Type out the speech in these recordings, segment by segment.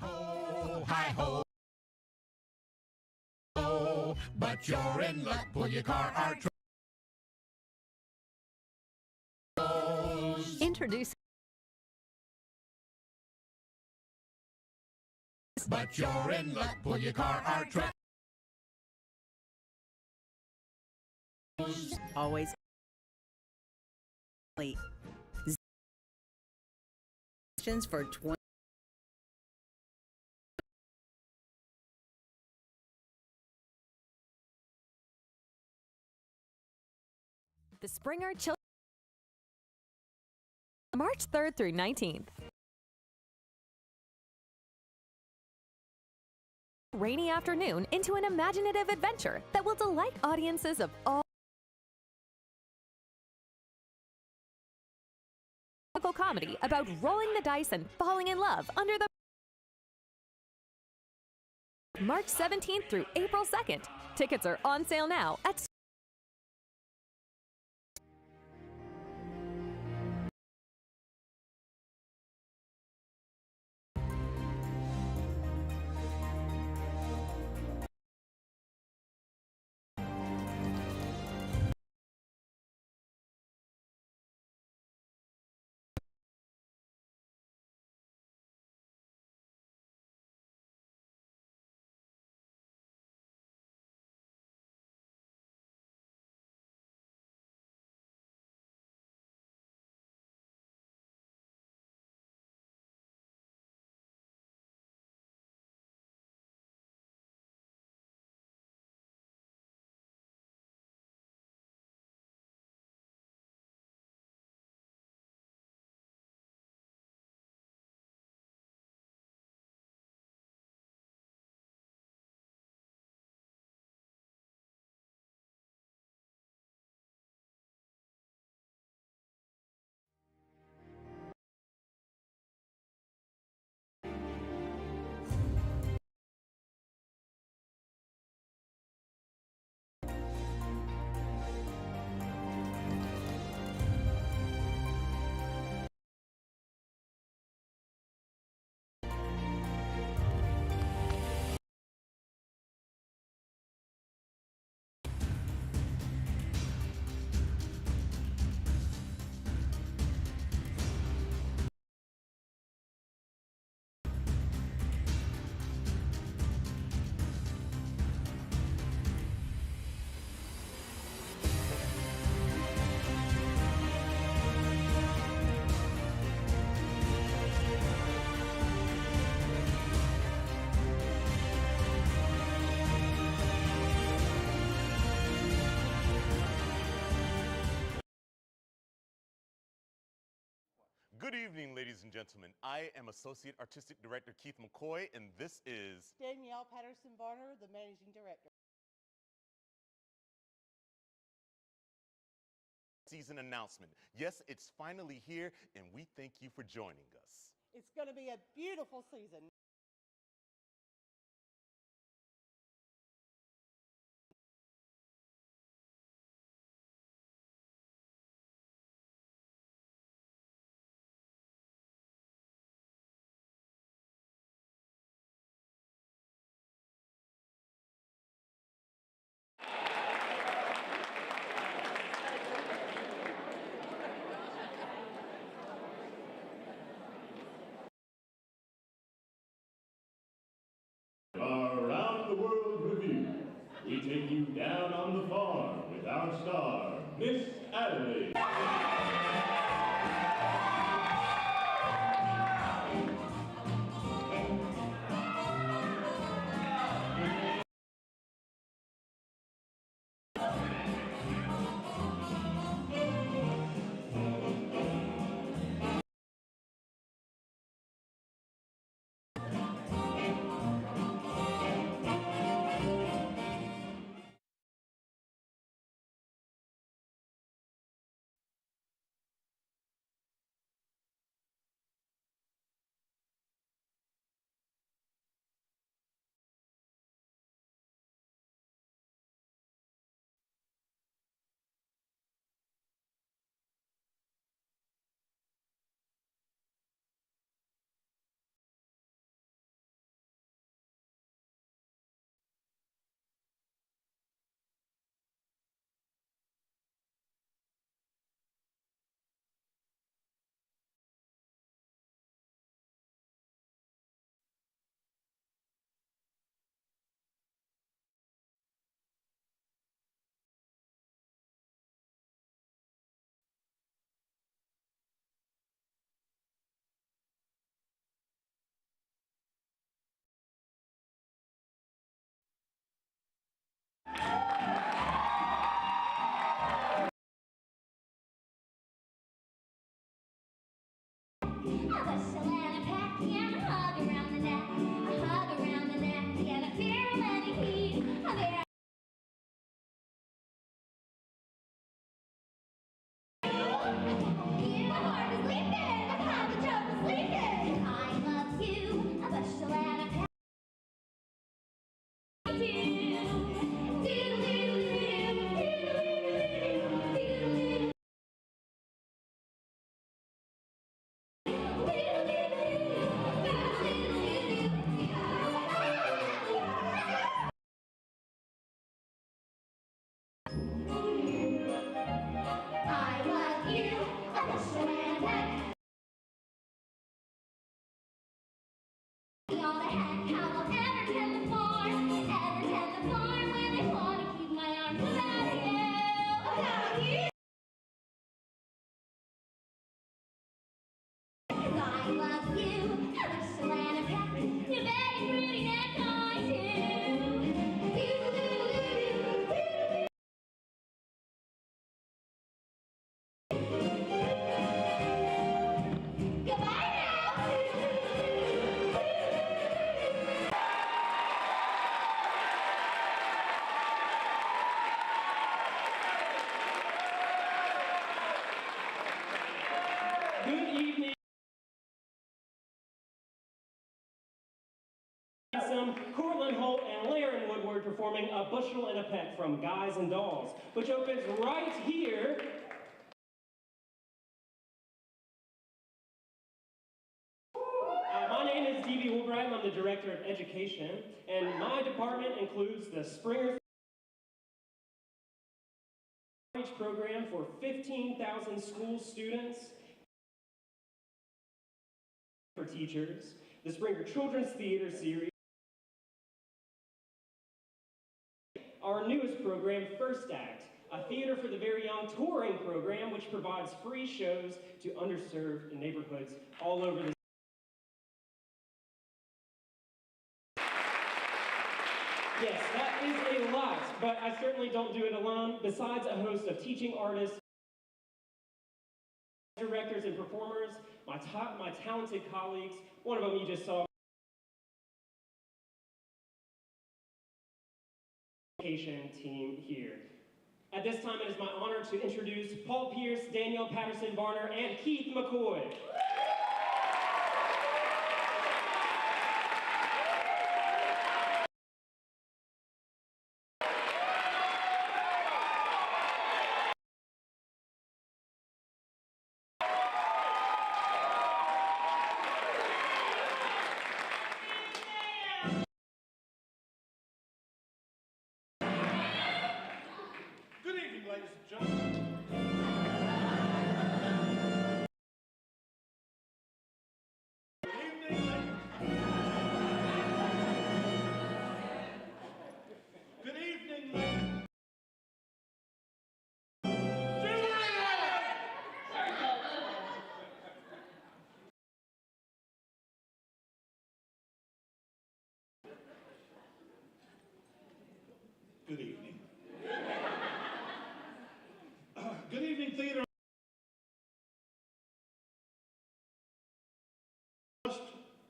Hi-ho, hi-ho. Oh, but you're in luck. Pull your car, our Introducing But you're in luck. Pull your car, our truck. always for 20. The Springer Chill March 3rd through 19th. Rainy afternoon into an imaginative adventure that will delight audiences of all comedy about rolling the dice and falling in love under the March 17th through April 2nd. Tickets are on sale now at Good evening, ladies and gentlemen. I am Associate Artistic Director Keith McCoy, and this is Danielle Patterson-Varner, the Managing Director. Season announcement. Yes, it's finally here, and we thank you for joining us. It's going to be a beautiful season. Around the World Review, we take you down on the farm with our star, Miss Adelaide. love you. I wish you ran back. All the heck, how will ever tend the farm when they want to keep my arms around you. 'Cause I love you. I wish you ran back. You're very pretty and kind too. Goodbye now. Good evening. Some Cortland Holt and Laren Woodward performing A Bushel and a Peck from Guys and Dolls, which opens right here. My name is D.B. Woolbright, and I'm the Director of Education, and my department includes the Springer Outreach Program for 15,000 school students for teachers, the Springer Children's Theater Series, our newest program, First Act, a theater for the very young touring program which provides free shows to underserved neighborhoods all over the Yes, that is a lot, but I certainly don't do it alone. Besides a host of teaching artists, directors, and performers, my talented colleagues, one of them you just saw, education team here. At this time, it is my honor to introduce Paul Pierce, Danielle Patterson-Varner, and Keith McCoy. Good evening, ladies and gentlemen. Good evening, Good evening, ladies. Good evening. Good evening, theater. Just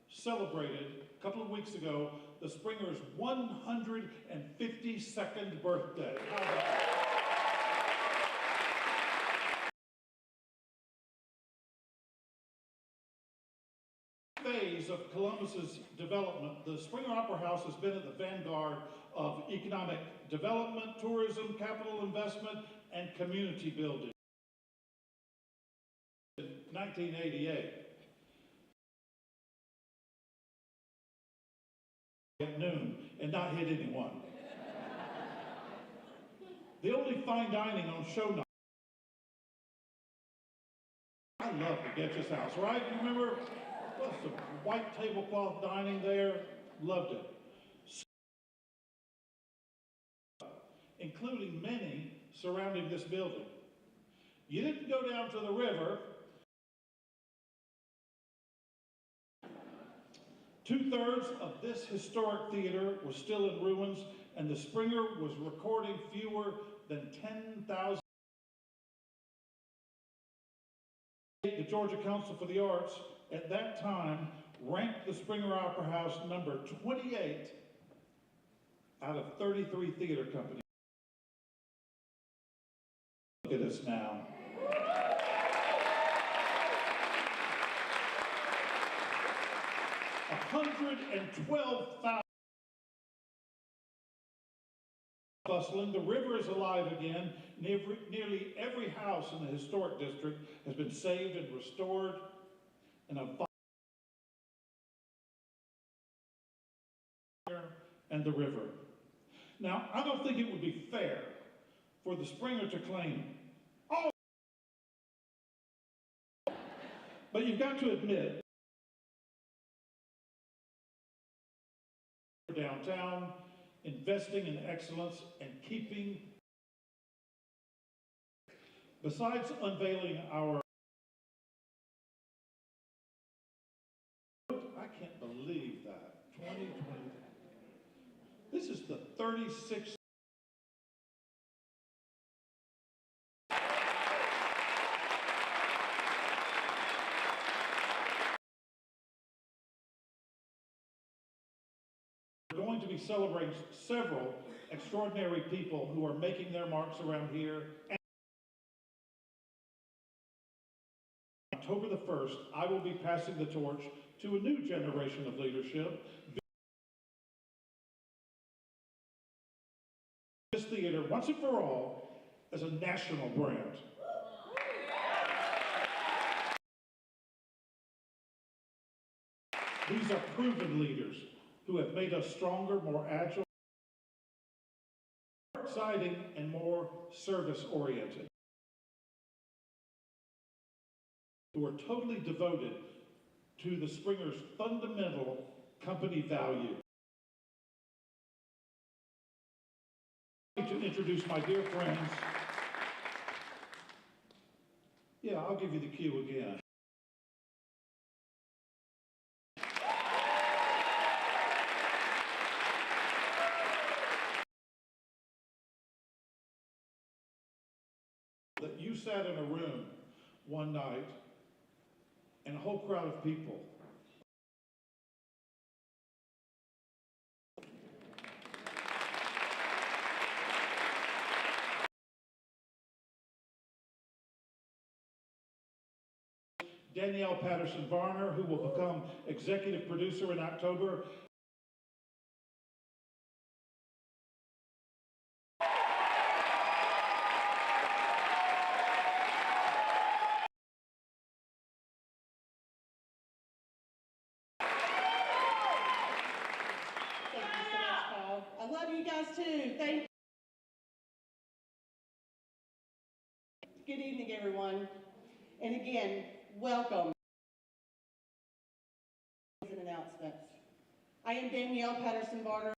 celebrated a couple of weeks ago the Springer's 152nd birthday. How about that? Phase of Columbus's development, the Springer Opera House has been at the vanguard of economic development, tourism, capital investment, and community building. In 1988, at noon and not hit anyone. The only fine dining on show night. I love the Getch's House, right? You remember? What's the white tablecloth dining there? Loved it. Including many surrounding this building. You didn't go down to the river. 2/3 of this historic theater was still in ruins, and the Springer was recording fewer than 10,000. The Georgia Council for the Arts at that time ranked the Springer Opera House number 28 out of 33 theater companies. Look at us now. 112,000 bustling. The river is alive again. Nearly every house in the historic district has been saved and restored in a fire and the river. Now, I don't think it would be fair for the Springer to claim But you've got to admit, downtown, investing in excellence, and keeping, besides unveiling our, I can't believe that, 2020, this is the 36th. We're going to be celebrating several extraordinary people who are making their marks around here. And October the 1st, I will be passing the torch to a new generation of leadership. This theater, once and for all, as a national brand. These are proven leaders who have made us stronger, more agile, more exciting, and more service-oriented. Who are totally devoted to the Springer's fundamental company value. I'd like to introduce my dear friends. Yeah, I'll give you the cue again. That you sat in a room one night and a whole crowd of people Danielle Patterson-Varner, who will become executive producer in October. I love you guys too. Thank you. Good evening, everyone. And again, welcome. And announcements. I am Danielle Patterson-Varner,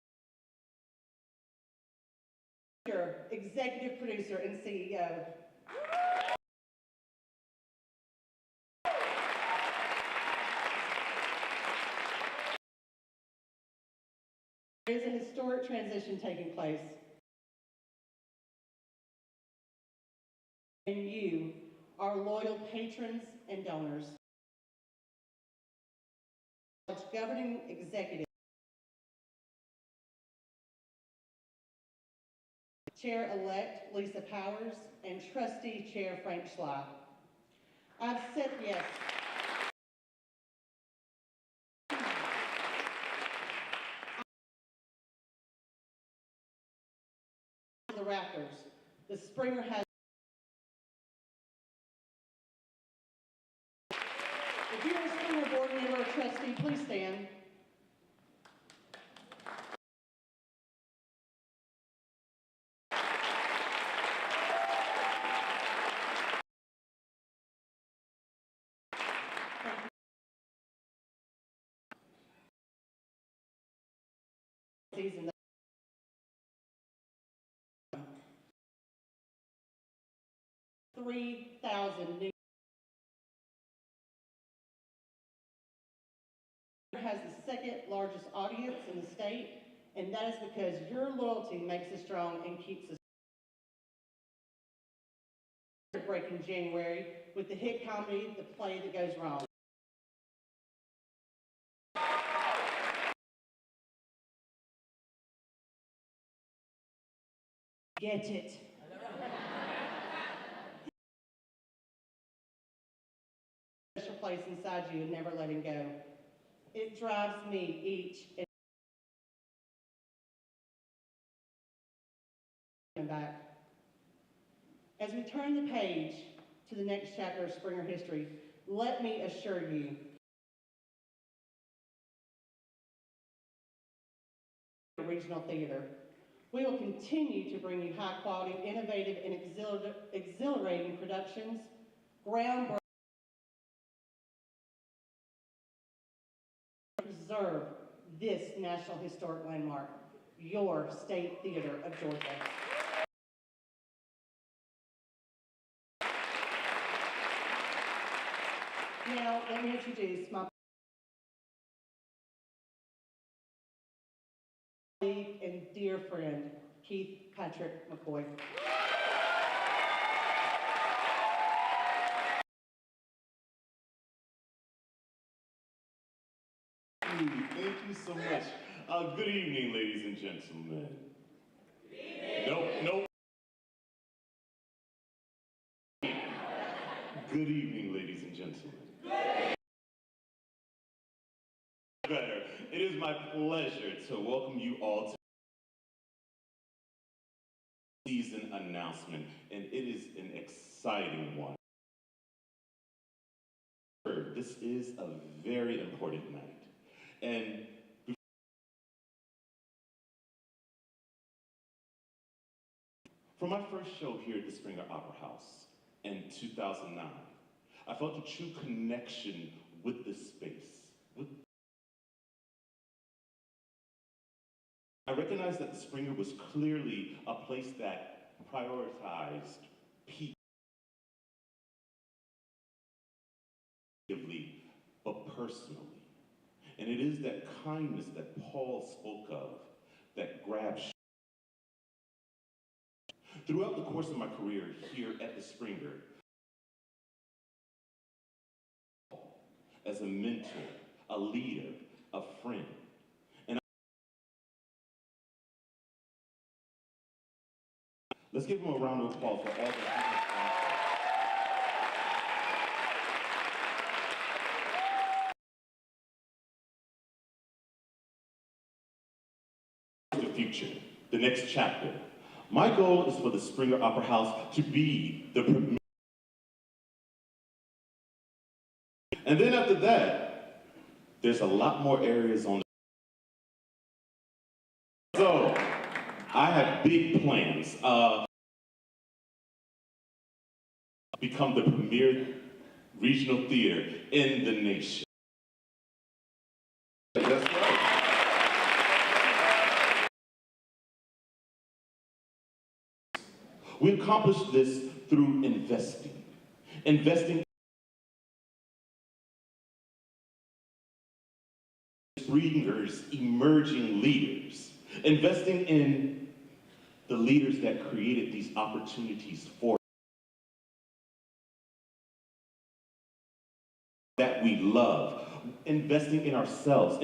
executive producer and CEO. There is a historic transition taking place. And you, our loyal patrons and donors. Governing executive. Chair-elect Lisa Powers and Trustee Chair Frank Schley. I've said yes. The Raptors. The Springer has. If you're a Springer board member or trustee, please stand. Season 3,000 new. Has the second largest audience in the state, and that is because your loyalty makes us strong and keeps us. Break in January with the hit comedy, The Play That Goes Wrong. Get it. Special place inside you and never letting go. It drives me each and back. As we turn the page to the next chapter of Springer history, let me assure you regional theater. We will continue to bring you high quality, innovative, and exhilarating productions, groundbreaking preserve this National Historic Landmark, your State Theater of Georgia. Now, let me introduce my colleague and dear friend, Keith Patrick McCoy. Thank you so much. Good evening, ladies and gentlemen. Nope. Good evening, ladies and gentlemen. Better. It is my pleasure to welcome you all to the season announcement, and it is an exciting one. This is a very important night. And for my first show here at the Springer Opera House in 2009, I felt a true connection with this space. I recognized that the Springer was clearly a place that prioritized people, but personally. And it is that kindness that Paul spoke of that grabs. Throughout the course of my career here at the Springer, as a mentor, a leader, a friend, and let's give him a round of applause for all the future, the next chapter. My goal is for the Springer Opera House to be the premier. And then after that, there's a lot more areas on the. So, I have big plans. Become the premier regional theater in the nation. That's right. We accomplish this through investing Springer's emerging leaders, investing in the leaders that created these opportunities for that we love, investing in ourselves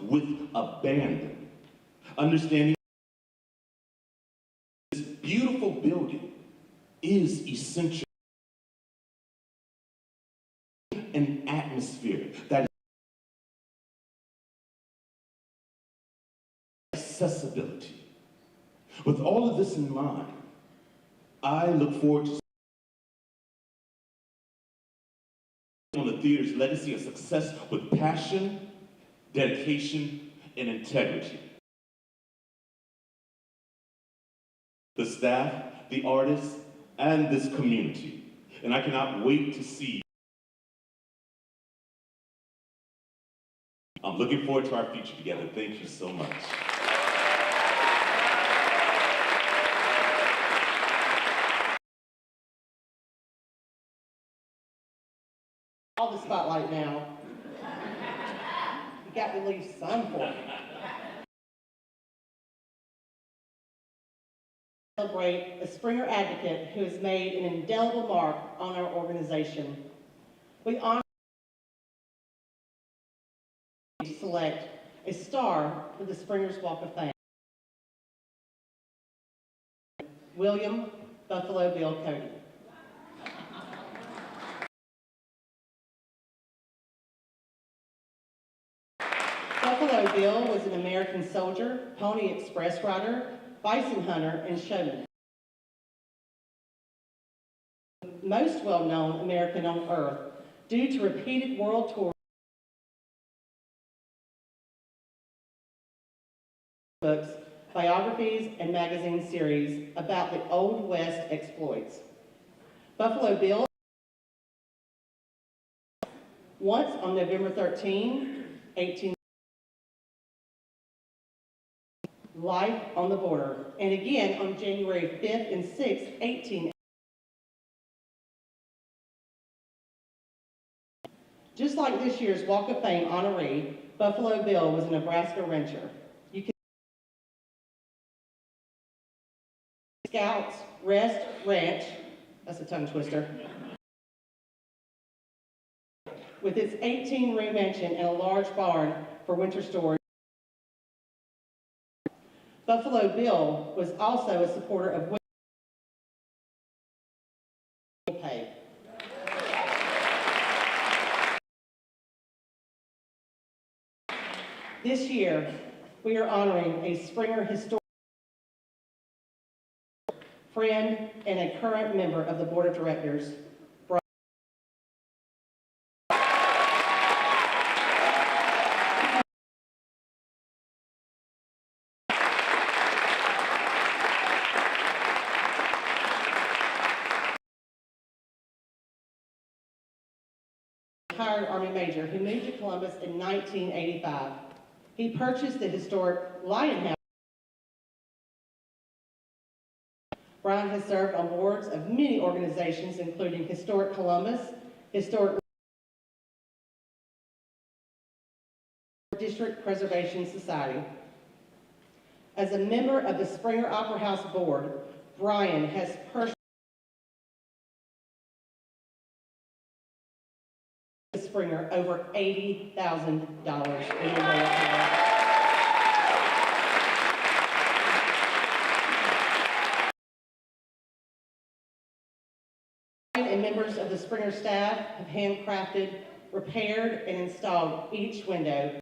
with abandon, understanding this beautiful building is essential. An atmosphere that is accessibility. With all of this in mind, I look forward to on the theater's legacy of success with passion, dedication, and integrity. The staff, the artists, and this community. And I cannot wait to see. I'm looking forward to our future together. Thank you so much. All the spotlight now. You got to leave some for me. Celebrate a Springer advocate who has made an indelible mark on our organization. We honor to select a star for the Springer's Walk of Fame. William Buffalo Bill Cody. Buffalo Bill was an American soldier, Pony Express rider, bison hunter, and showman. Most well-known American on earth due to repeated world tours, books, biographies, and magazine series about the Old West exploits. Buffalo Bill, once on November 13, 18. Life on the Border, and again on January 5th and 6th, 18. Just like this year's Walk of Fame honoree, Buffalo Bill was a Nebraska rancher. You can Scouts Rest Ranch, that's a tongue twister, with its 18-room mansion and a large barn for winter storage. Buffalo Bill was also a supporter of women's pay. This year, we are honoring a Springer historian, friend, and a current member of the Board of Directors, retired Army Major who moved to Columbus in 1985. He purchased the historic Lion House. Brian has served on boards of many organizations, including Historic Columbus, Historic District Preservation Society. As a member of the Springer Opera House Board, Brian has personally Springer over $80,000 in the way. And members of the Springer staff have handcrafted, repaired, and installed each window.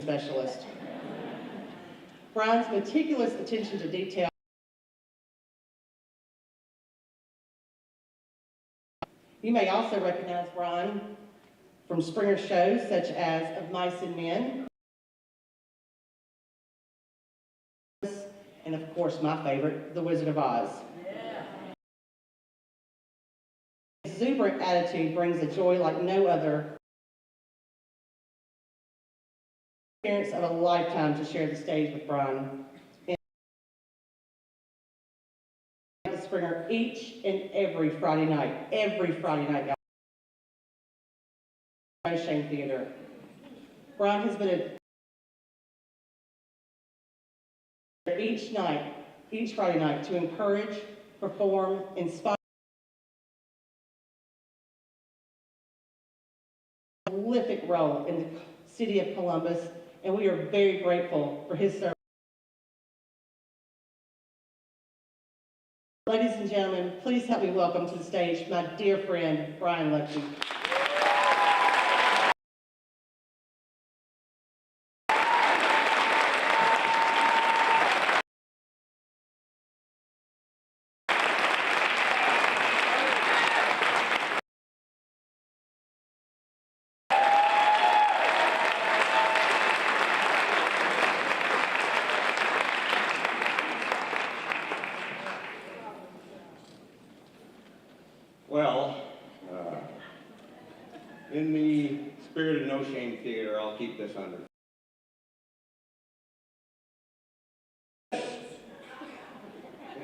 Specialist. Brian's meticulous attention to detail. You may also recognize Brian from Springer shows such as Of Mice and Men, and of course my favorite, The Wizard of Oz. His exuberant attitude brings a joy like no other. Experience of a lifetime to share the stage with Brian. Springer each and every Friday night, No Shame Theater. Brian has been each Friday night to encourage, perform, inspire, a prolific role in the city of Columbus, and we are very grateful for his service. Ladies and gentlemen, please help me welcome to the stage my dear friend, Brian Lepke. Well, in the spirit of No Shame Theater, I'll keep this under.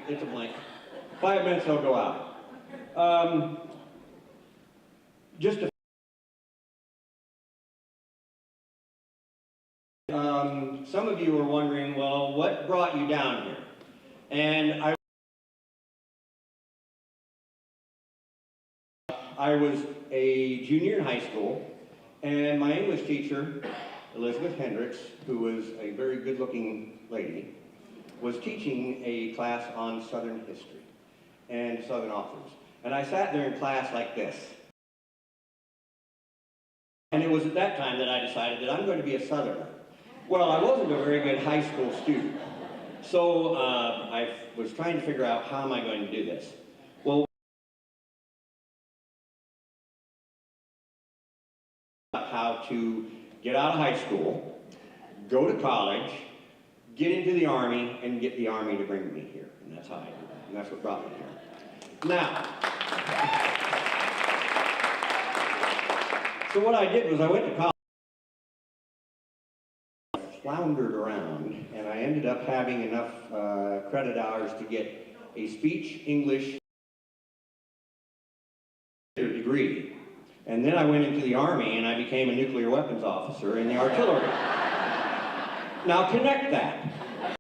It's a blank. 5 minutes, I'll go out. Just a some of you are wondering, well, what brought you down here? And I was a junior in high school, and my English teacher, Elizabeth Hendricks, who was a very good-looking lady, was teaching a class on Southern history and Southern authors. And I sat there in class like this. And it was at that time that I decided that I'm going to be a Southerner. Well, I wasn't a very good high school student, so I was trying to figure out how am I going to do this. Well, how to get out of high school, go to college, get into the Army, and get the Army to bring me here. And that's how I did that. And that's what brought me here. Now, So what I did was I went to college, floundered around, and I ended up having enough credit hours to get a speech English degree. And then I went into the Army and I became a nuclear weapons officer in the artillery. Now connect that.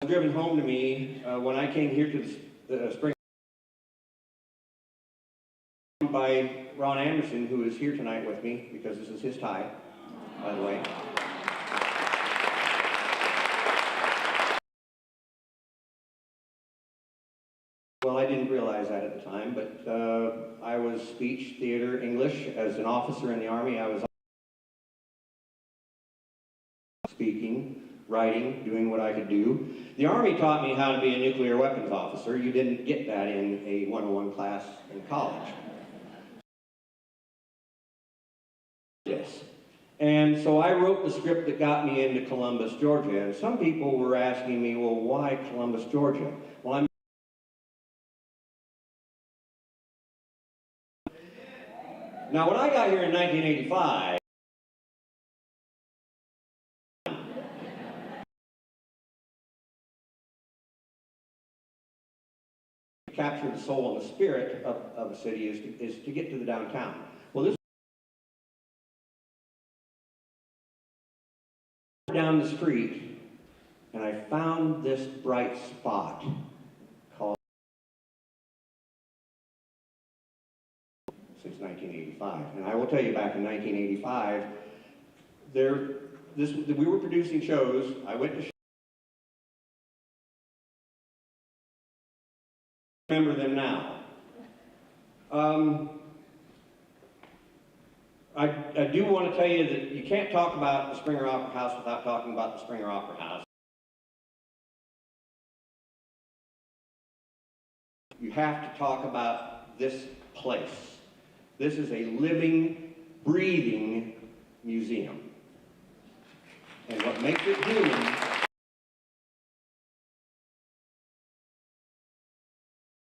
Driven home to me when I came here to the spring by Ron Anderson, who is here tonight with me because this is his tie, by the way. Well, I didn't realize that at the time, but I was speech, theater, English. As an officer in the Army, I was speaking, writing, doing what I could do. The Army taught me how to be a nuclear weapons officer. You didn't get that in a 101 class in college. Yes. And so I wrote the script that got me into Columbus, Georgia. And some people were asking me, well, why Columbus, Georgia? Well, now, when I got here in 1985, capture the soul and the spirit of a city is to get to the downtown. Well, this down the street, and I found this bright spot called since 1985. And I will tell you, back in 1985, we were producing shows. I went to remember them now. I do want to tell you that you can't talk about the Springer Opera House without talking about the Springer Opera House. You have to talk about this place. This is a living, breathing museum. And what makes it human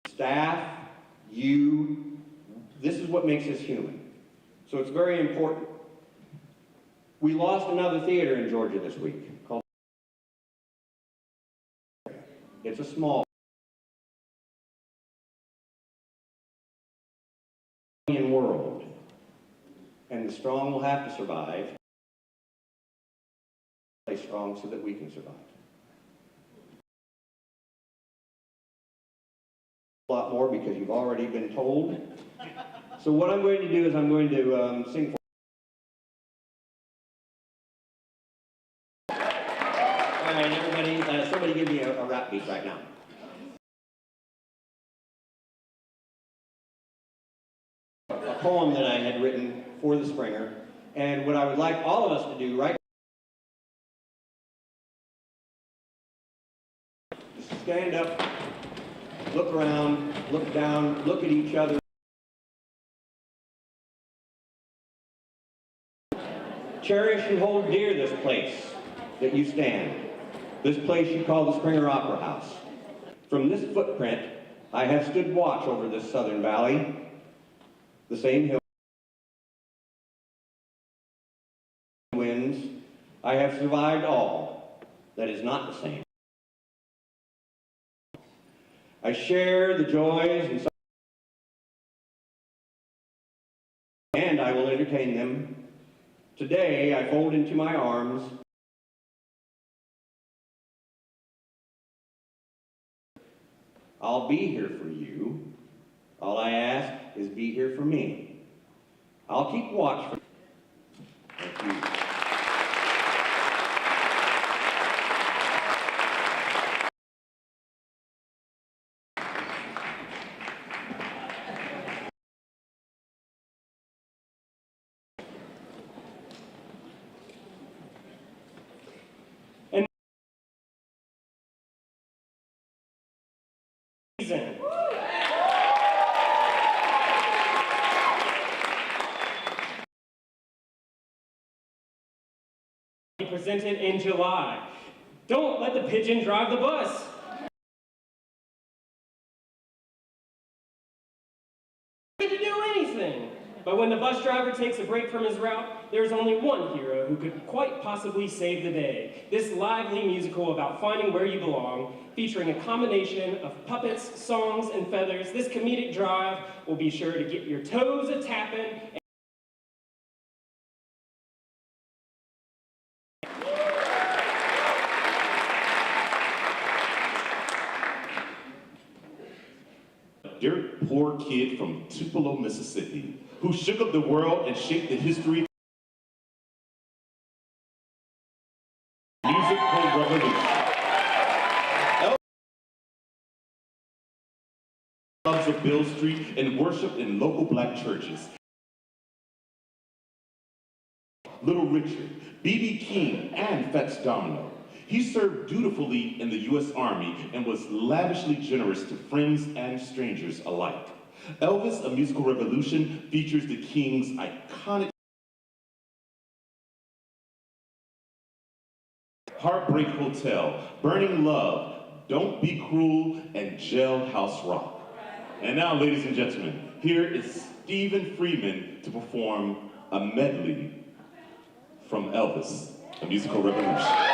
staff, you, this is what makes us human. So it's very important. We lost another theater in Georgia this week called, it's a small world, and the strong will have to survive. Stay strong so that we can survive. A lot more because you've already been told. So what I'm going to do is I'm going to sing for. All right, everybody, somebody give me a rap beat right now. A poem that I had written for the Springer, and what I would like all of us to do right now is stand up, look around, look down, look at each other. Cherish and hold dear this place that you stand, this place you call the Springer Opera House. From this footprint, I have stood watch over this southern valley, the same hill winds. I have survived all that is not the same. I share the joys and I will entertain them. Today, I fold into my arms I'll be here for you. All I ask is be here for me. I'll keep watch for you. Thank you. Presented in July. Don't let the pigeon drive the bus. get to do anything. But when the bus driver takes a break from his route, there's only one hero who could quite possibly save the day. This lively musical about finding where you belong, featuring a combination of puppets, songs, and feathers, this comedic drive will be sure to get your toes a-tapping. Dirt poor kid from Tupelo, Mississippi, who shook up the world and shaped the history of the musical revolution. Loves of Bill Street and worshiped in local black churches. Little Richard, B.B. King, and Fats Domino. He served dutifully in the U.S. Army and was lavishly generous to friends and strangers alike. Elvis, A Musical Revolution, features the King's iconic Heartbreak Hotel, Burning Love, Don't Be Cruel, and Jailhouse Rock. And now, ladies and gentlemen, here is Stephen Freeman to perform a medley from Elvis, A Musical Revolution.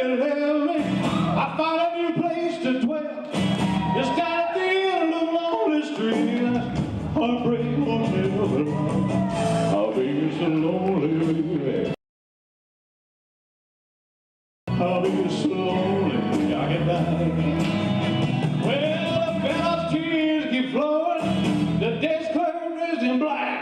I found a new place to dwell. Just down at the end of lonely street. Heartbreak won't never run. I'll be so lonely, baby. I'll be so lonely, I can die. Well, the fellow's tears keep flowing. The desk clerk dressed in black.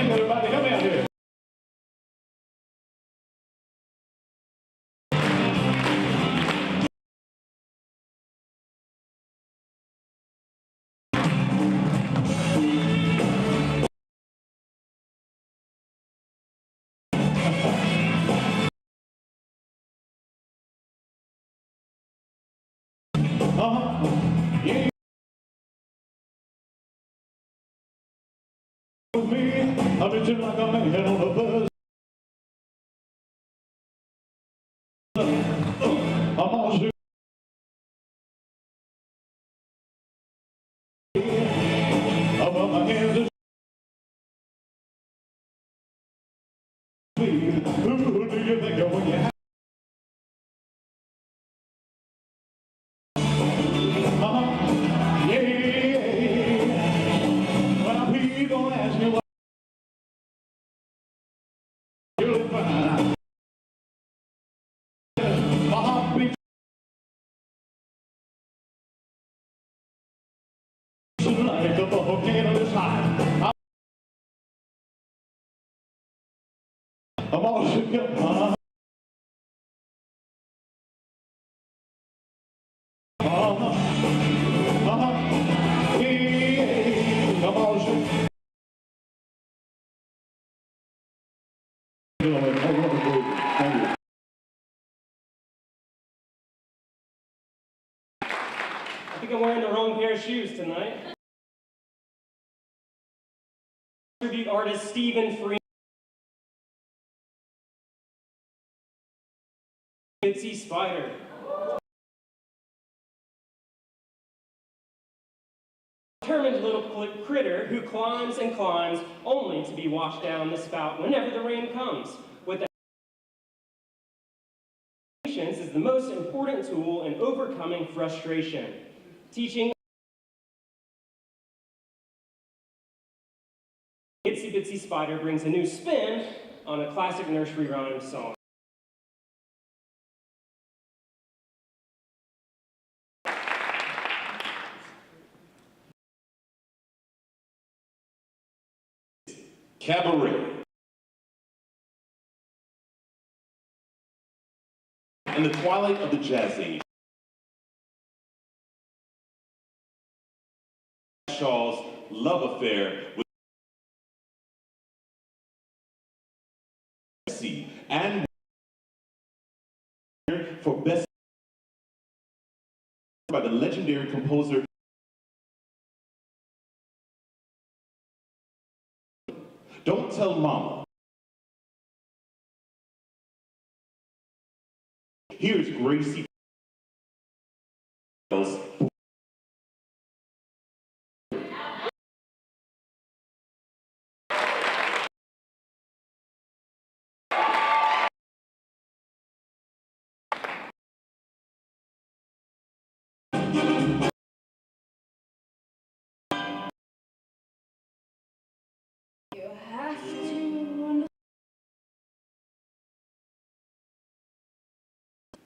Everybody, come out here. Yeah. Me, I've been just like a man on a bus. I'm all shook. Above my hands are who do you think of when you have? Well, people gonna ask me what you look fine. My heart beats like a volcano is high. I'm all shook up. I think I'm wearing the wrong pair of shoes tonight. Tribute artist Stephen Freeman. Itsy Spider. Determined little critter who climbs and climbs only to be washed down the spout whenever the rain comes. With that, patience is the most important tool in overcoming frustration. Teaching Itsy Bitsy Spider brings a new spin on a classic nursery rhyme song. Cabaret. In the twilight of the Jazz Age, Shaw's love affair with Bessie and for best by the legendary composer Don't Tell Mama. Here's Gracie. You have to.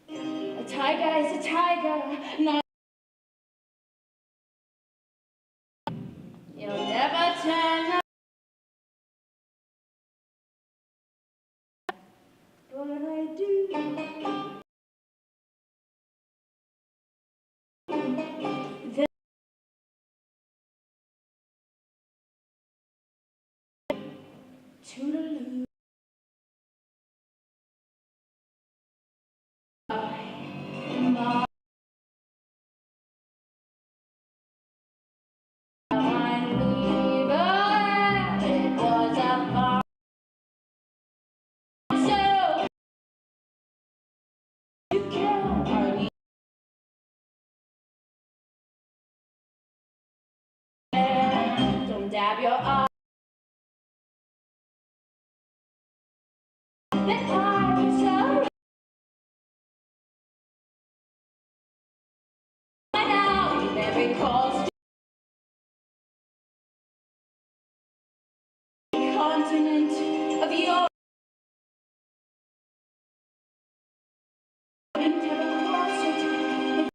A tiger is a tiger, not. You'll never turn up. But I do. The Toodaloo. My it was a far. So you can don't dab your eye. That I was so right out in every cost continent of your didn't ever cross it.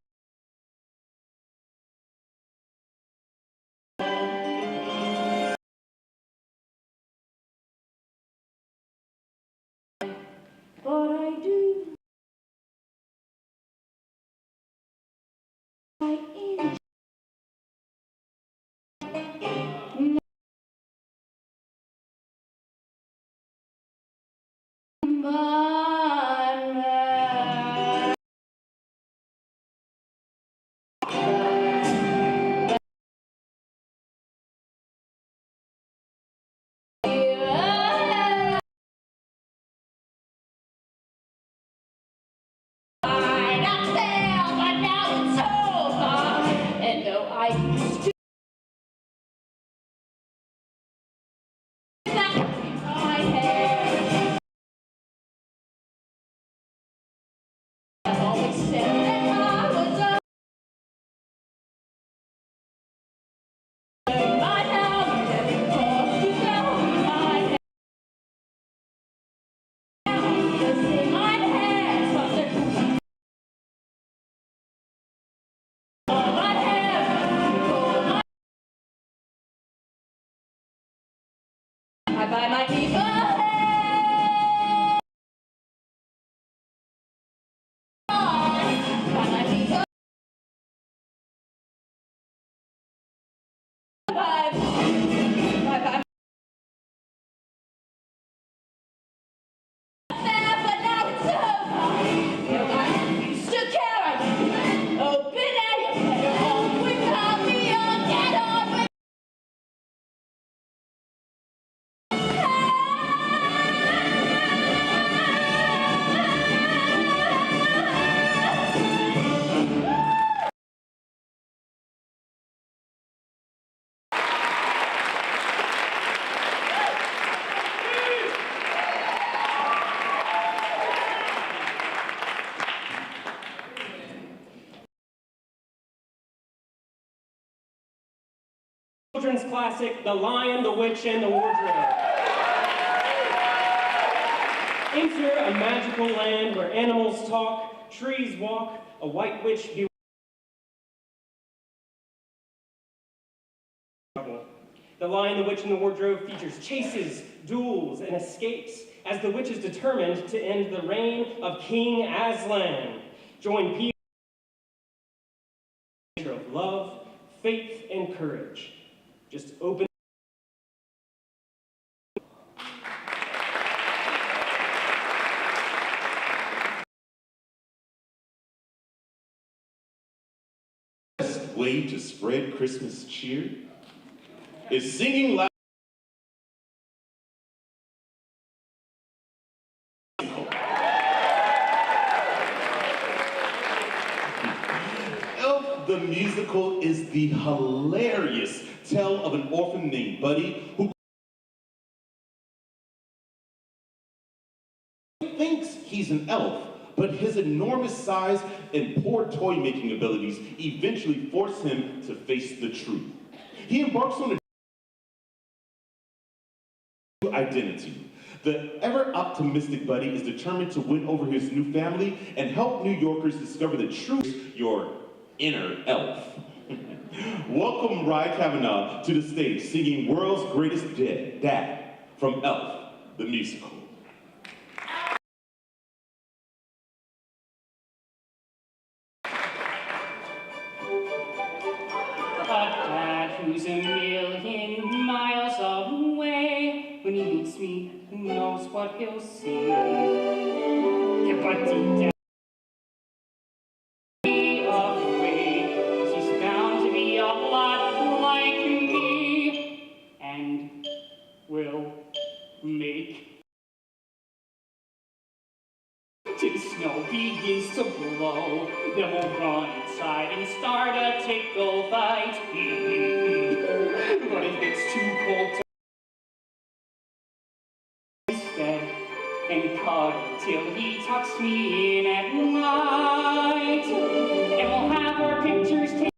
But I do. I inch. Children's classic, The Lion, the Witch, and the Wardrobe. Enter a magical land where animals talk, trees walk, a white witch be. The Lion, the Witch, and the Wardrobe features chases, duels, and escapes as the witch is determined to end the reign of King Aslan. Join Peter of love, faith, and courage. Just open. The best way to spread Christmas cheer is singing loud. Elf the musical is the hilarious tale of an orphan named Buddy who thinks he's an elf, but his enormous size and poor toy-making abilities eventually force him to face the truth. He embarks on a identity. The ever-optimistic Buddy is determined to win over his new family and help New Yorkers discover the truth, your inner elf. Welcome Rye Kavanaugh to the stage singing World's Greatest Dad from Elf, the musical. Who's a million miles away. When he meets me, who knows what he'll see? But deep down, be afraid, 'cause he's bound to be a lot like me, and will make. Till the snow begins to blow, then we'll run inside and start a tickle fight. But if it's too cold to instead and cuddle till he tucks me in at night, and we'll have our pictures taken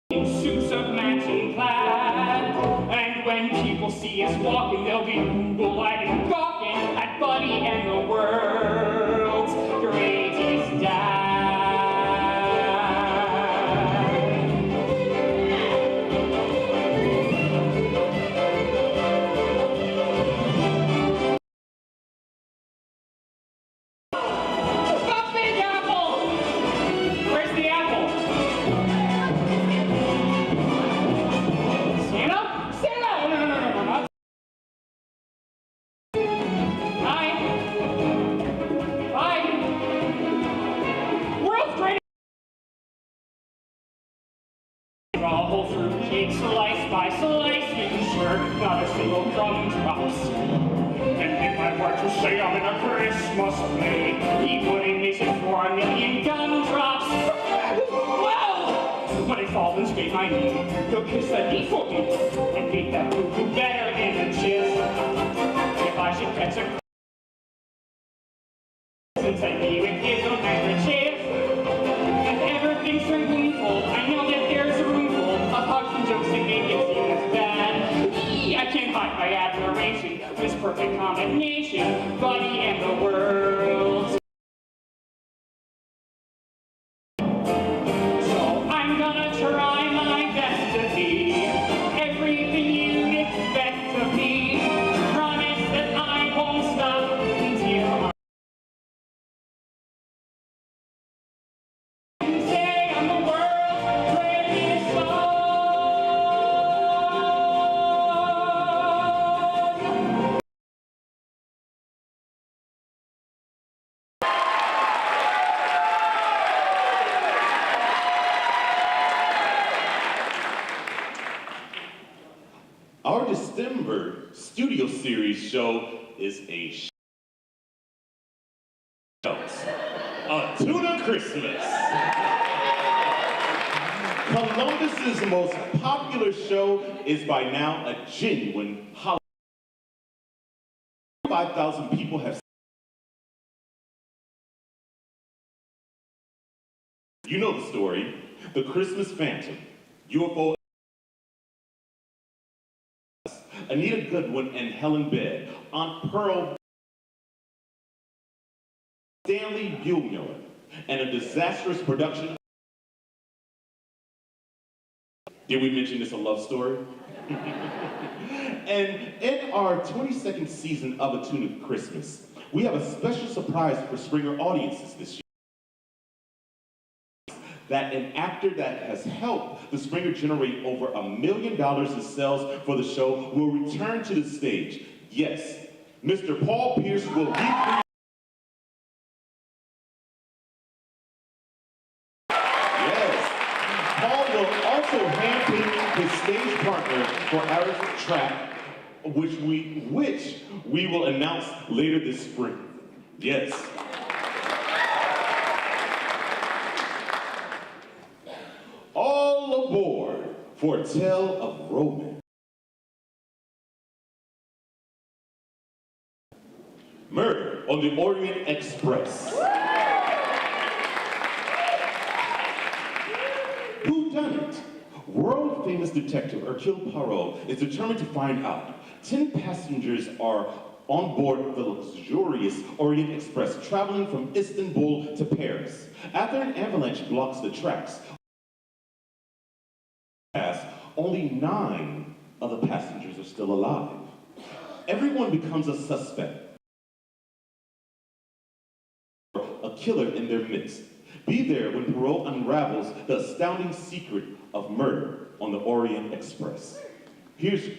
in suits of matching plaid. And when people see us walking, they'll be Google-eyed and gawking at Buddy and the world's greatest dad. Stop Big Apple! Where's the apple? Santa? Santa! No, not. World's greatest. Raw whole fruit cake, slice by slice, making sure not a single crumb drops. And if I were to say I'm in a Christmas play, he wouldn't miss it for a million gumdrops. Well, when he falls and scrape my knee, he'll kiss the knee for me and make that poo-poo better than a chiss. If I should catch a since I be with his own handkerchief, and everything's gleeful, I know that there's a room full of hugs and jokes that make it seem as bad. I can't hide my admiration, this perfect combination, Buddy and the world. So I'm gonna try my best to be everything you expect of me. Promise that I won't stop until say I'm the world's greatest song. Our December studio series show is a tuna Christmas. Columbus's most popular show is by now a genuine holiday. 5,000 people have. You know the story. The Christmas Phantom, UFO, Anita Goodwin and Helen Bed, Aunt Pearl, Stanley Buellmiller, and a disastrous production. Did we mention it's a love story? And in our 22nd season of A Tune of Christmas, we have a special surprise for Springer audiences this year. That an actor that has helped the Springer generate over $1 million in sales for the show will return to the stage. Yes, Mr. Paul Pierce will be. Yes, Paul will also handpick his stage partner for our track, which we will announce later this spring. Yes. All aboard for a tale of romance. Murder on the Orient Express. Who done it? World-famous detective Hercule Poirot is determined to find out. 10 passengers are on board the luxurious Orient Express traveling from Istanbul to Paris. After an avalanche blocks the tracks, only 9 of the passengers are still alive. Everyone becomes a suspect. A killer in their midst. Be there when Poirot unravels the astounding secret of murder on the Orient Express. Here's...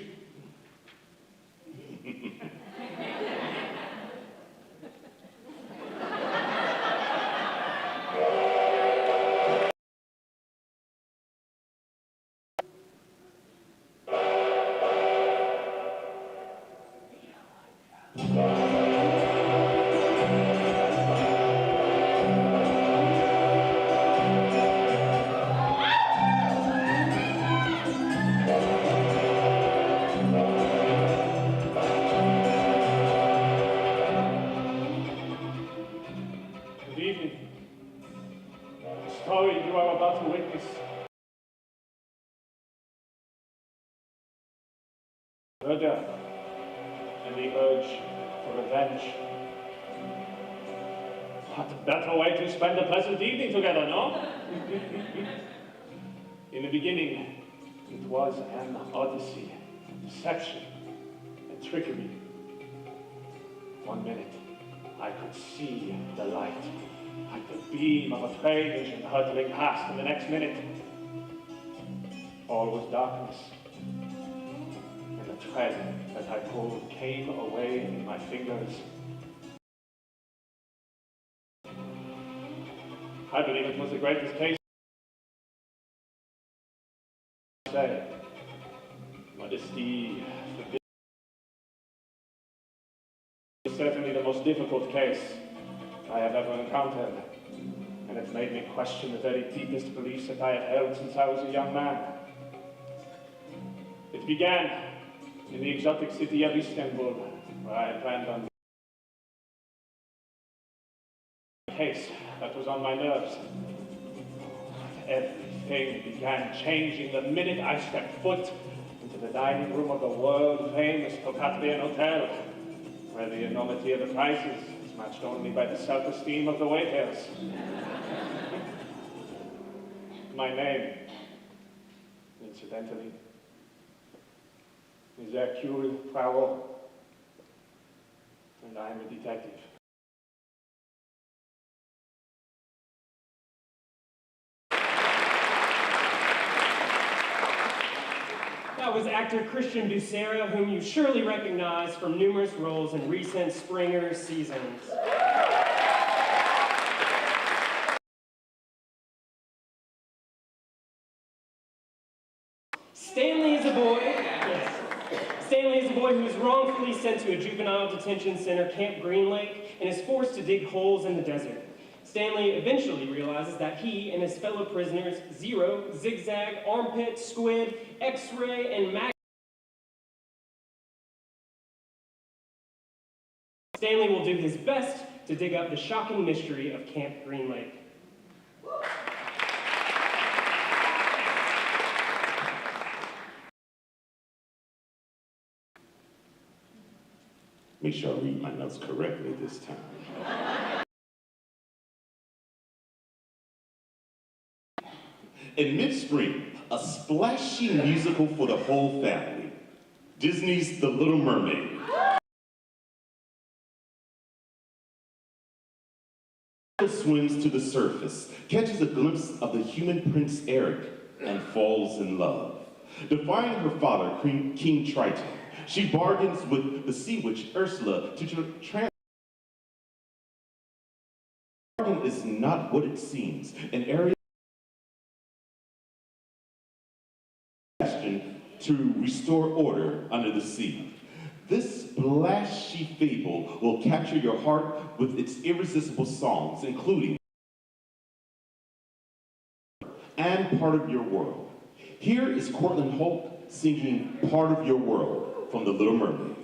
Murder and the urge for revenge. What better way to spend a pleasant evening together, no? In the beginning, it was an odyssey, deception, and trickery. One minute, I could see the light, like the beam of a train engine hurtling past, and the next minute, all was darkness. The thread that I pulled came away in my fingers. I believe it was the greatest case. Say, modesty forbids. It's certainly the most difficult case I have ever encountered, and it's made me question the very deepest beliefs that I have held since I was a young man. It began in the exotic city of Istanbul, where I had planned on a case that was on my nerves. Everything began changing the minute I stepped foot into the dining room of the world-famous Tokatrian Hotel, where the enormity of the prices is matched only by the self-esteem of the waiters. My name, incidentally, is Hercule Poirot, and I am a detective. That was actor Christian Bucera, whom you surely recognize from numerous roles in recent Springer seasons. Stanley is a boy. Stanley is a boy who is wrongfully sent to a juvenile detention center, Camp Green Lake, and is forced to dig holes in the desert. Stanley eventually realizes that he and his fellow prisoners, Zero, Zigzag, Armpit, Squid, X-Ray, and Mag... Stanley will do his best to dig up the shocking mystery of Camp Green Lake. Make sure I read my notes correctly this time. In mid-spring, a splashy musical for the whole family. Disney's The Little Mermaid. Swims to the surface, catches a glimpse of the human Prince Eric, and falls in love. Defying her father, King Triton, she bargains with the sea witch Ursula to bargain is not what it seems. An area to restore order under the sea. This splashy fable will capture your heart with its irresistible songs, including and Part of Your World. Here is Cortland Holt singing Part of Your World from The Little Mermaid.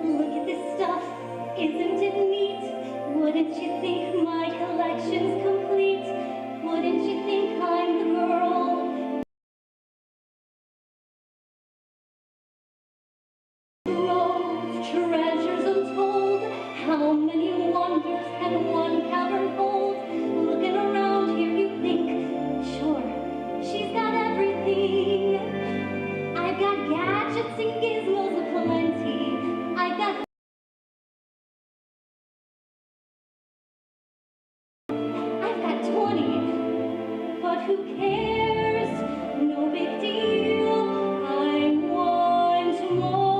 Look at this stuff, isn't it neat? Wouldn't you think my collection's complete? Wouldn't you think I'm the girl? Trove, treasures untold. How many wonders can one cavern hold? Looking around here, you think, sure, she's got everything. I've got gadgets and gizmos aplenty. I've got I've got 20, but who cares? No big deal. I want more.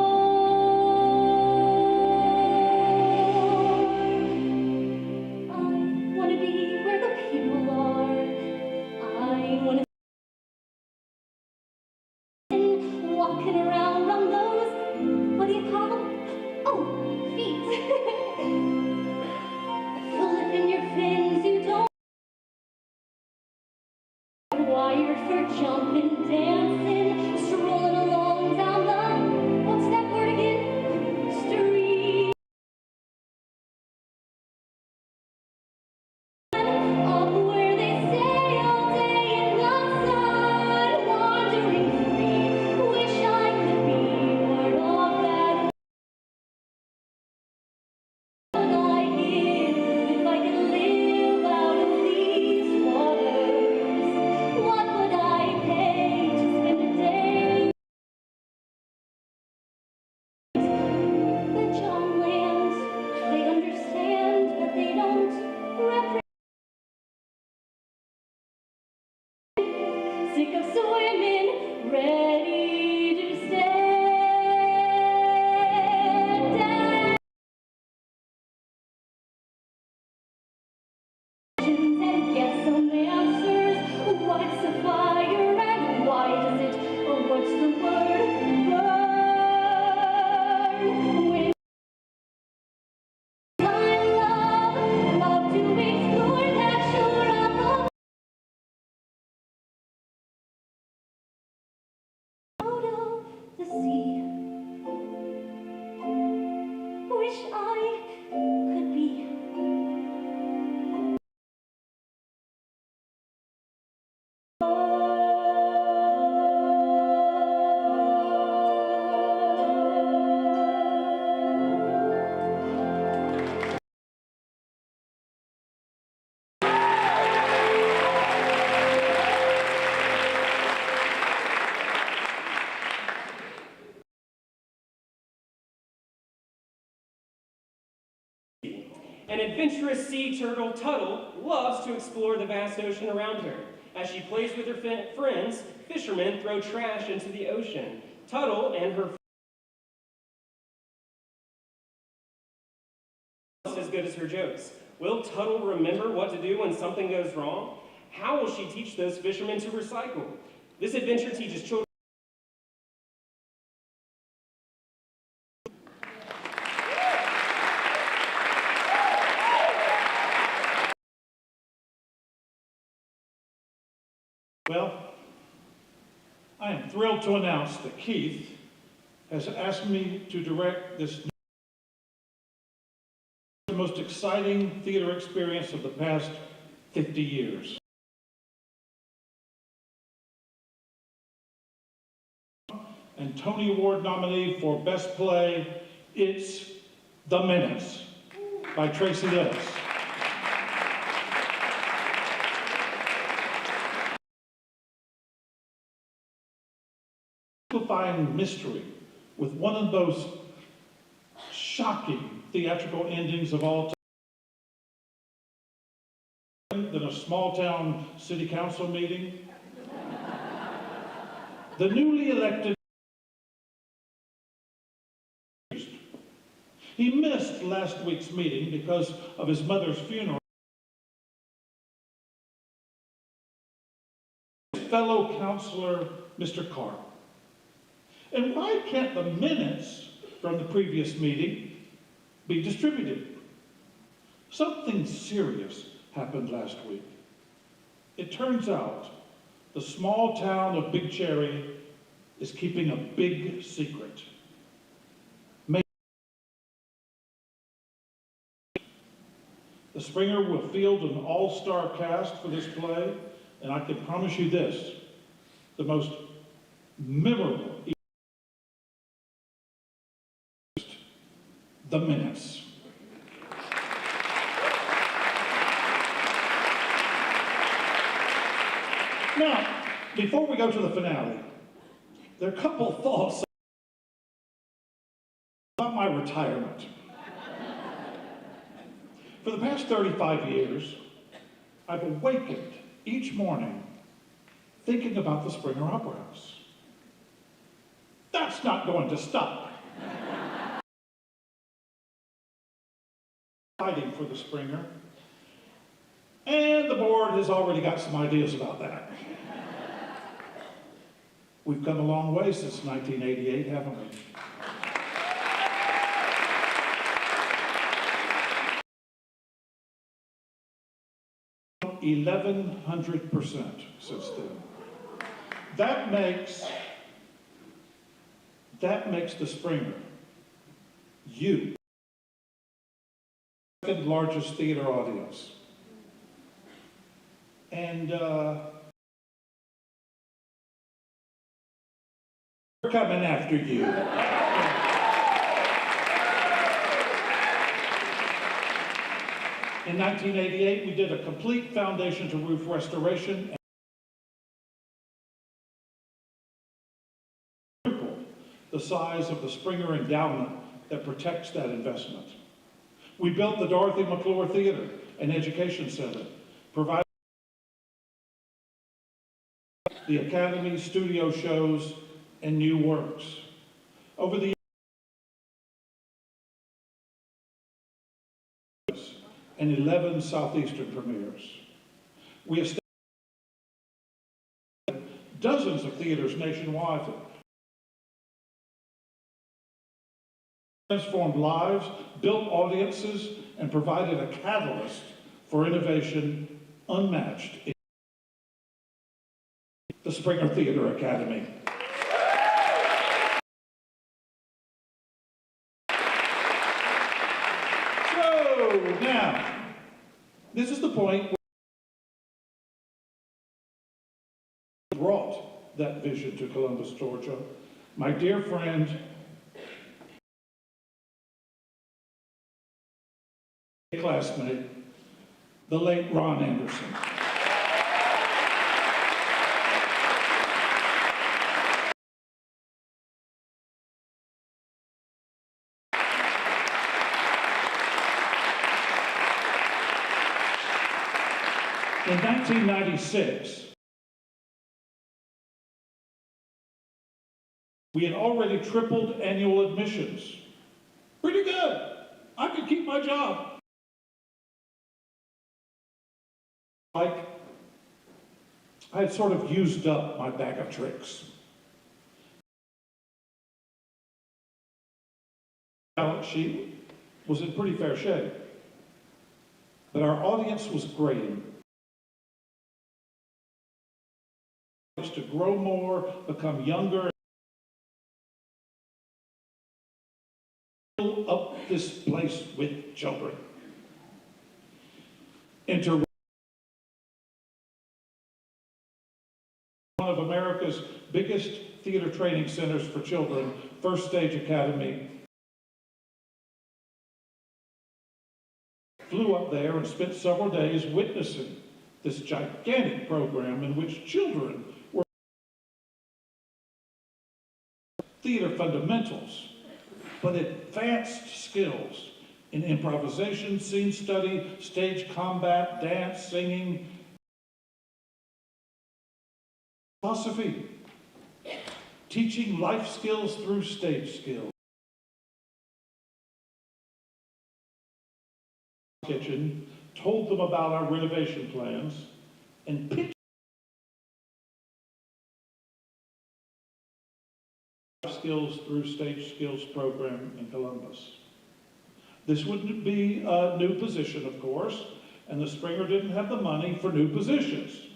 I want to be where the people are. I want to walking around on those, what do you call them? Oh, feet. Flipping your fins, you don't wired for jumping, dancing, strolling along down the, what's that word again? Street. Up where they stay all day in the sun, wandering free. Wish I could be part of that. What would I give if I could live out of these waters? What would I pay to spend a day? The John lands, they understand, but they don't represent. Sick of swimming, ready to stand down. And get some answers. What's a fire and why does it, or what's the word, burn? When I love to explore that shore of out of the sea. Wish I could be. An adventurous sea turtle, Tuttle, loves to explore the vast ocean around her. As she plays with her friends, fishermen throw trash into the ocean. Tuttle and her friends as good as her jokes. Will Tuttle remember what to do when something goes wrong? How will she teach those fishermen to recycle? This adventure teaches children. Well, I am thrilled to announce that Keith has asked me to direct this most exciting exciting theater experience of the past 50 years. And Tony Award nominee for Best Play, it's The Minutes by Tracy Ellis. Simplifying mystery with one of those shocking theatrical endings of all time than a small town city council meeting. The newly elected, he missed last week's meeting because of his mother's funeral. Fellow counselor, Mr. Carr. And why can't the minutes from the previous meeting be distributed? Something serious happened last week. It turns out the small town of Big Cherry is keeping a big secret. The Springer will field an all-star cast for this play, and I can promise you this, the most memorable, The Minutes. Now, before we go to the finale, there are a couple thoughts about my retirement. For the past 35 years, I've awakened each morning thinking about the Springer Opera House. That's not going to stop. Fighting for the Springer, and the board has already got some ideas about that. We've come a long way since 1988, haven't we? 1,100% since then. That makes the Springer, you, second largest theater audience. And we're coming after you. In 1988, we did a complete foundation-to-roof restoration and tripled the size of the Springer endowment that protects that investment. We built the Dorothy McClure Theater and Education Center, providing the Academy, studio shows, and new works. Over the years, and 11 Southeastern premieres. We established dozens of theaters nationwide, transformed lives, built audiences, and provided a catalyst for innovation unmatched in the Springer Theater Academy. So now, this is the point where I brought that vision to Columbus, Georgia. My dear friend, classmate, the late Ron Anderson. In 1996, we had already tripled annual admissions. Pretty good. I could keep my job. I had sort of used up my bag of tricks. The balance sheet was in pretty fair shape, but our audience was grading. To grow more, become younger, fill up this place with children. Enter one of America's biggest theater training centers for children, First Stage Academy. Flew up there and spent several days witnessing this gigantic program in which children were theater fundamentals, but advanced skills in improvisation, scene study, stage combat, dance, singing, philosophy, teaching life skills through stage skills. Kitchen, told them about our renovation plans, and pitched skills through stage skills program in Columbus. This wouldn't be a new position, of course, and the Springer didn't have the money for new positions.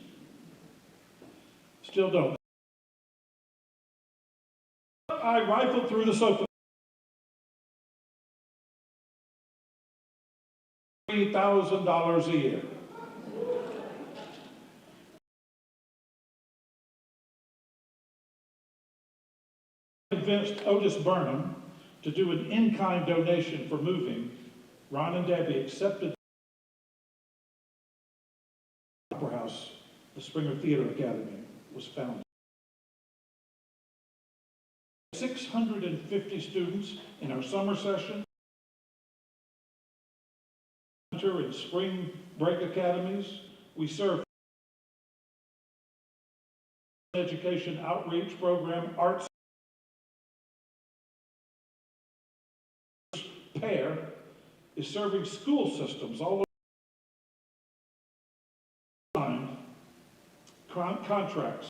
Still don't. I rifled through the sofa. $3,000 a year. Convinced Otis Burnham to do an in-kind donation for moving. Ron and Debbie accepted the Opera House. The Springer Theater Academy was founded. 650 students in our summer session and spring break academies. We serve education outreach program, arts pair is serving school systems all over contracts.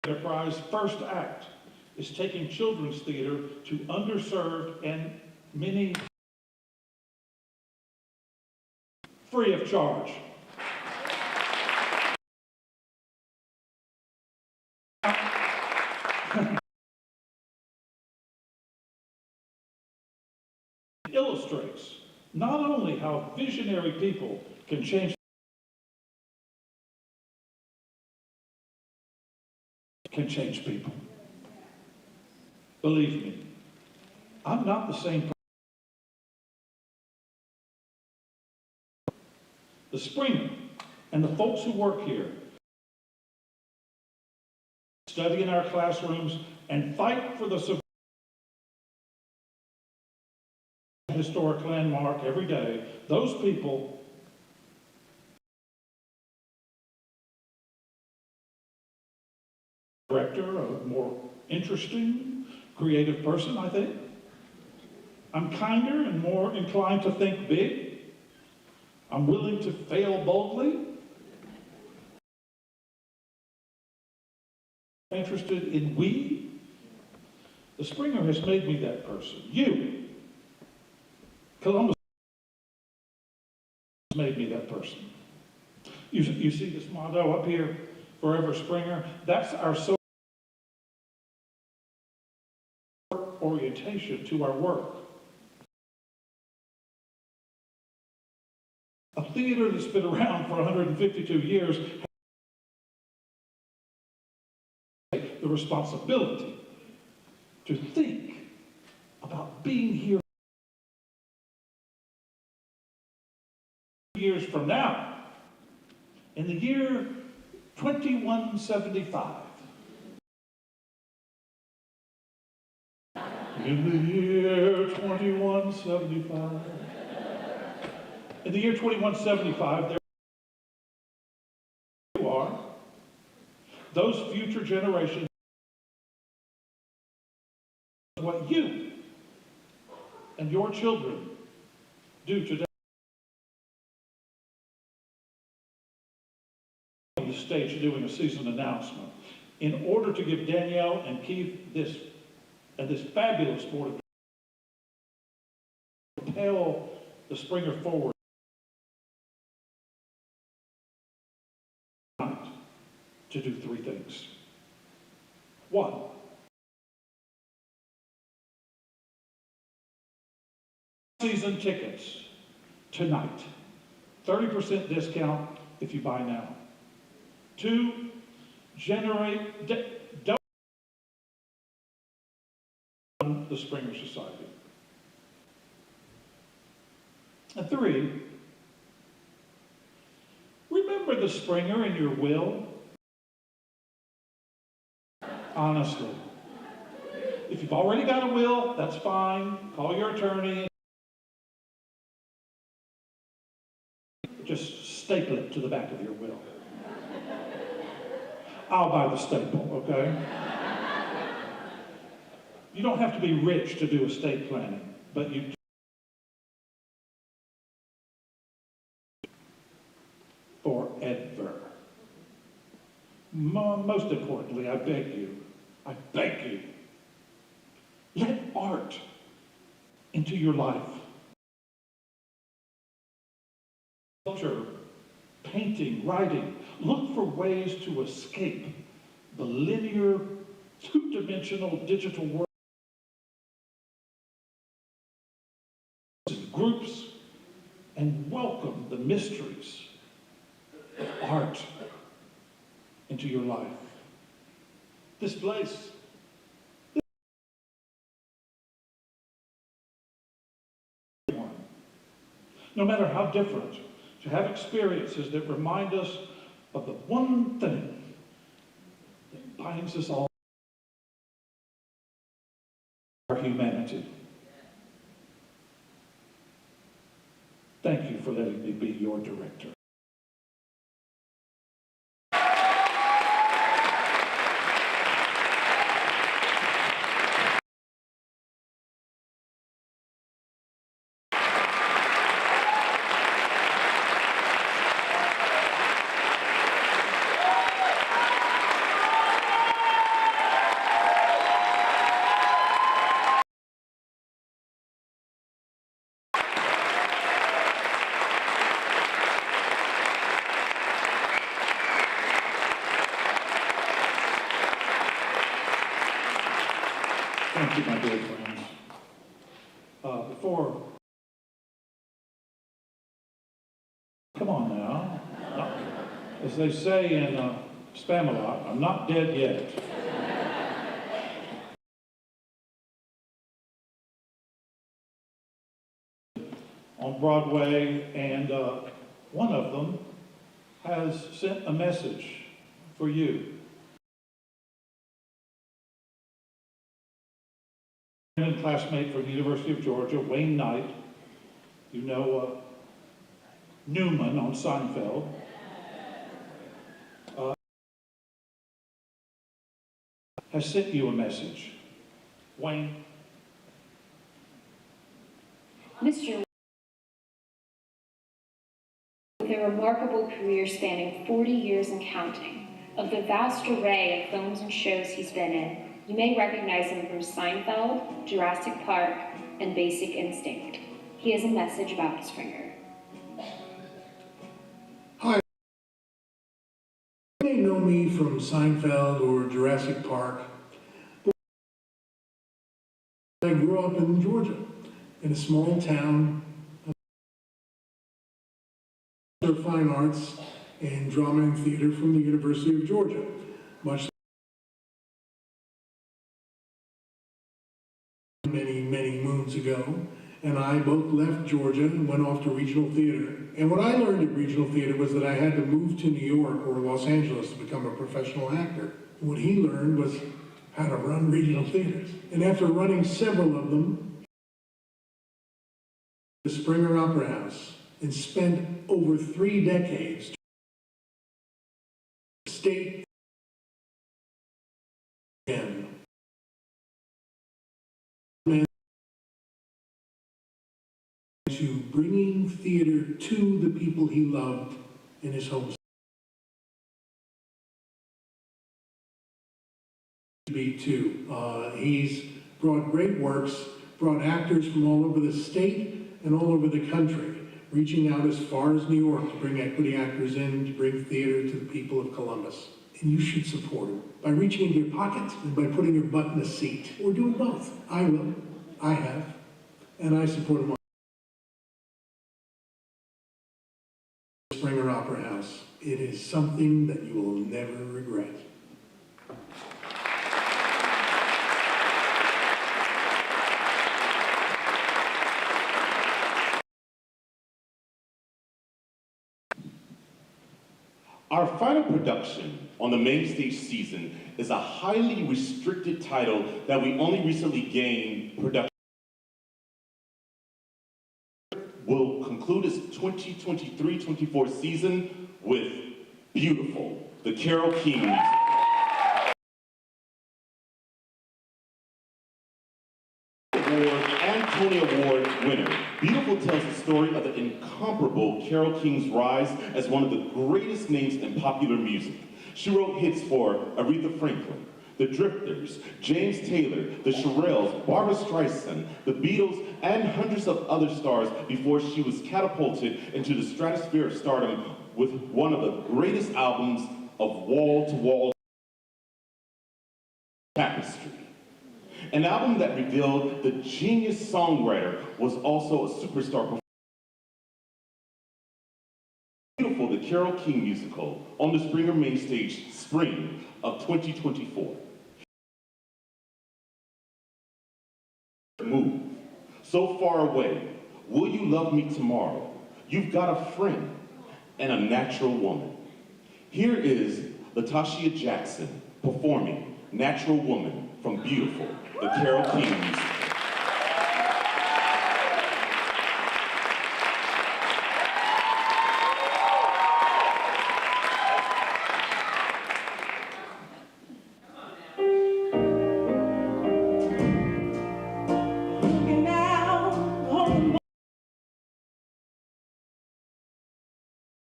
Enterprise First Act is taking children's theater to underserved and many free of charge. Illustrates not only how visionary people can change people. Believe me, I'm not the same person. The Springer and the folks who work here study in our classrooms and fight for the historic landmark every day. Those people director, a more interesting, creative person, I think. I'm kinder and more inclined to think big. I'm willing to fail boldly. Interested in we. The Springer has made me that person. You, Columbus, has made me that person. You see this motto up here, Forever Springer? That's our social orientation to our work. A theater that's been around for 152 years has the responsibility to think about being here years from now. In the year 2175. In the year 2175. In the year 2175, there you are. Those future generations, what you and your children do today. On the stage doing a season announcement in order to give Danielle and Keith this fabulous board to propel the Springer forward. to do three things. One, season tickets tonight. 30% discount if you buy now. Two, generate the Springer Society. And three, remember the Springer in your will. Honestly. If you've already got a will, that's fine. Call your attorney. Just staple it to the back of your will. I'll buy the staple, okay? You don't have to be rich to do estate planning, but you forever. Most importantly, I beg you, let art into your life. Culture, painting, writing. Look for ways to escape the linear, two-dimensional digital world. Groups, and welcome the mysteries of art into your life. This place, no matter how different, to have experiences that remind us of the one thing that binds us all, our humanity. Thank you for letting me be your director. Thank you, my dear friends. Come on now. As they say in Spamalot, I'm not dead yet. On Broadway, and one of them has sent a message for you. Classmate from the University of Georgia, Wayne Knight, you know Newman on Seinfeld, has sent you a message. Wayne. Mr. With a remarkable career spanning 40 years and counting, of the vast array of films and shows he's been in, you may recognize him from Seinfeld, Jurassic Park, and Basic Instinct. He has a message about Springer. Hi. You may know me from Seinfeld or Jurassic Park. I grew up in Georgia, in a small town of fine arts and drama and theater from the University of Georgia, much many moons ago, and I both left Georgia and went off to regional theater. And what I learned at regional theater was that I had to move to New York or Los Angeles to become a professional actor. What he learned was how to run regional theaters. And after running several of them, the Springer Opera House, and spent over 3 decades state and to bringing theater to the people he loved in his home. He's brought great works, brought actors from all over the state and all over the country, reaching out as far as New York to bring equity actors in, to bring theater to the people of Columbus. And you should support them by reaching into your pocket and by putting your butt in a seat, or doing both. I will. I have. And I support them. Springer Opera House. It is something that you will never regret. Our final production on the main stage season is a highly restricted title that we only recently gained production. Will conclude its 2023-24 season with Beautiful, the Carole King musical. Award and Tony Award winner. Beautiful tells the story of the incomparable Carole King's rise as one of the greatest names in popular music. She wrote hits for Aretha Franklin, the Drifters, James Taylor, the Shirelles, Barbra Streisand, the Beatles, and hundreds of other stars before she was catapulted into the stratosphere of stardom with one of the greatest albums of wall-to-wall Tapestry. An album that revealed the genius songwriter was also a superstar performer. Beautiful, the Carole King musical on the Springer main stage, spring of 2024. Move. So far away. Will you love me tomorrow? You've got a friend and a natural woman. Here is Latasha Jackson performing Natural Woman from Beautiful, the Carole King musical.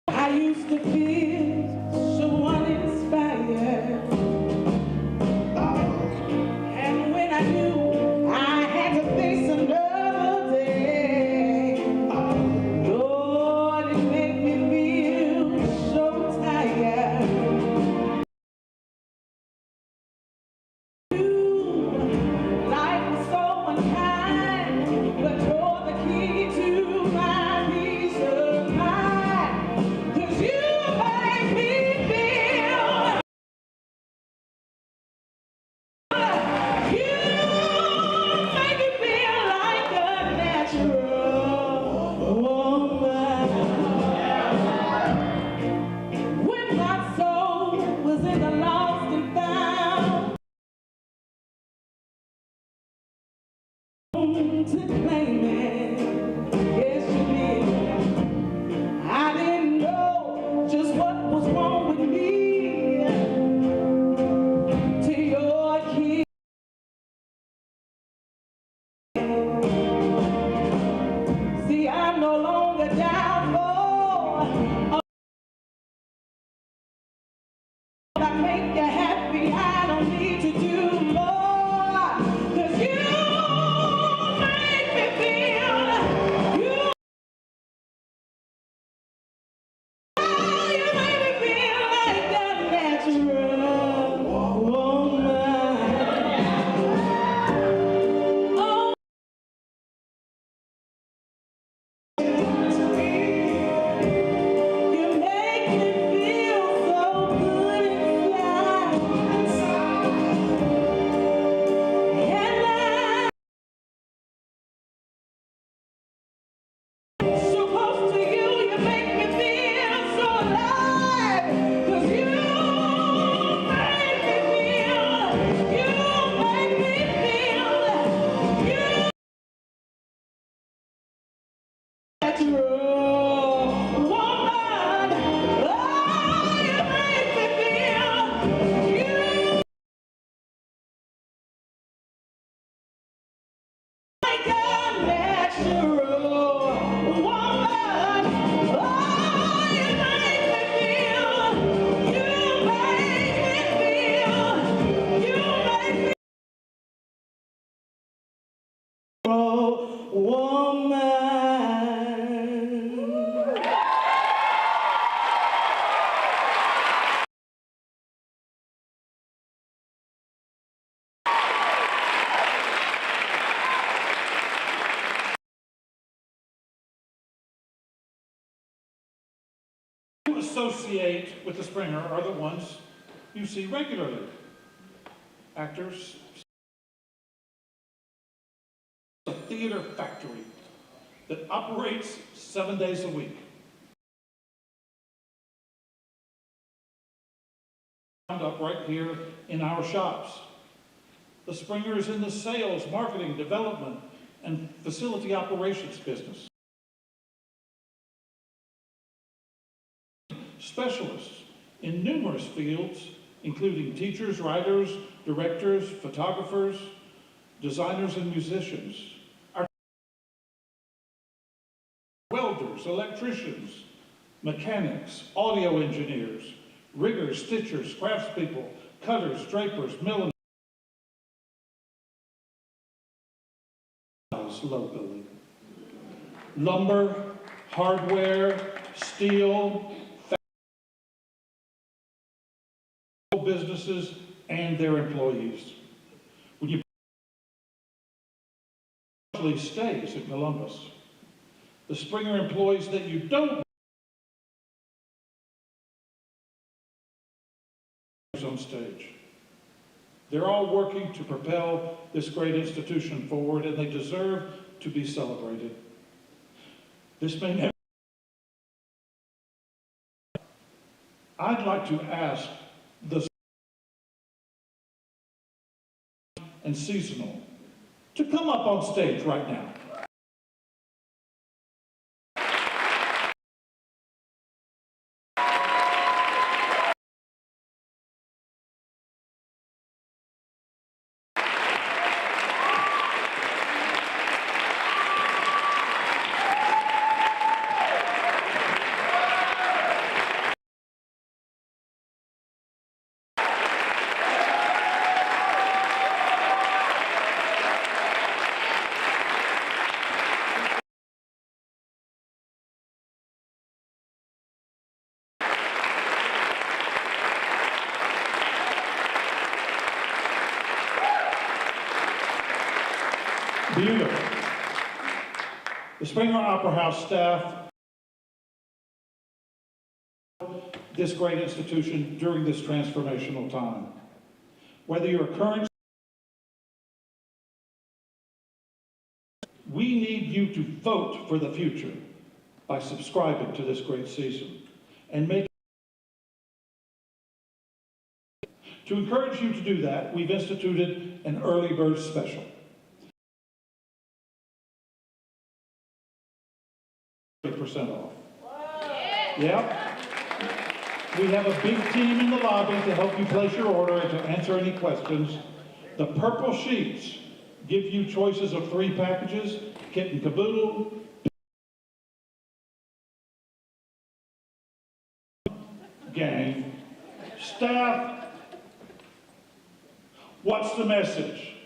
I used to feel so uninspired. And when I knew I had to face another day, Lord, it made me feel so tired. Life was so unkind, but you're the key to my peace of mind. 'Cause you make me feel, you make me feel like a natural woman. When my soul was in the lost and found, to claim it, yes you did. I didn't know just what was wrong with me till your kid. See, I'm no longer down for that make you happy. I don't need to do more, 'cause you make me feel associate with the Springer are the ones you see regularly. Actors, a theater factory that operates 7 days a week. Up right here in our shops. The Springer is in the sales, marketing, development, and facility operations business. Specialists in numerous fields, including teachers, writers, directors, photographers, designers, and musicians. Our welders, electricians, mechanics, audio engineers, riggers, stitchers, craftspeople, cutters, drapers, milliners, locally. Lumber, hardware, steel, businesses, and their employees. When you stays in Columbus, the Springer employees that you don't on stage. They're all working to propel this great institution forward, and they deserve to be celebrated. This may never. I'd like to ask the and seasonal to come up on stage right now. Beautiful. The Springer Opera House staff, this great institution during this transformational time. Whether you're a current, we need you to vote for the future by subscribing to this great season and make. To encourage you to do that, we've instituted an early bird special. Off. Yep. We have a big team in the lobby to help you place your order and to answer any questions. The purple sheets give you choices of 3 packages, kit and caboodle, gang, staff. What's the message?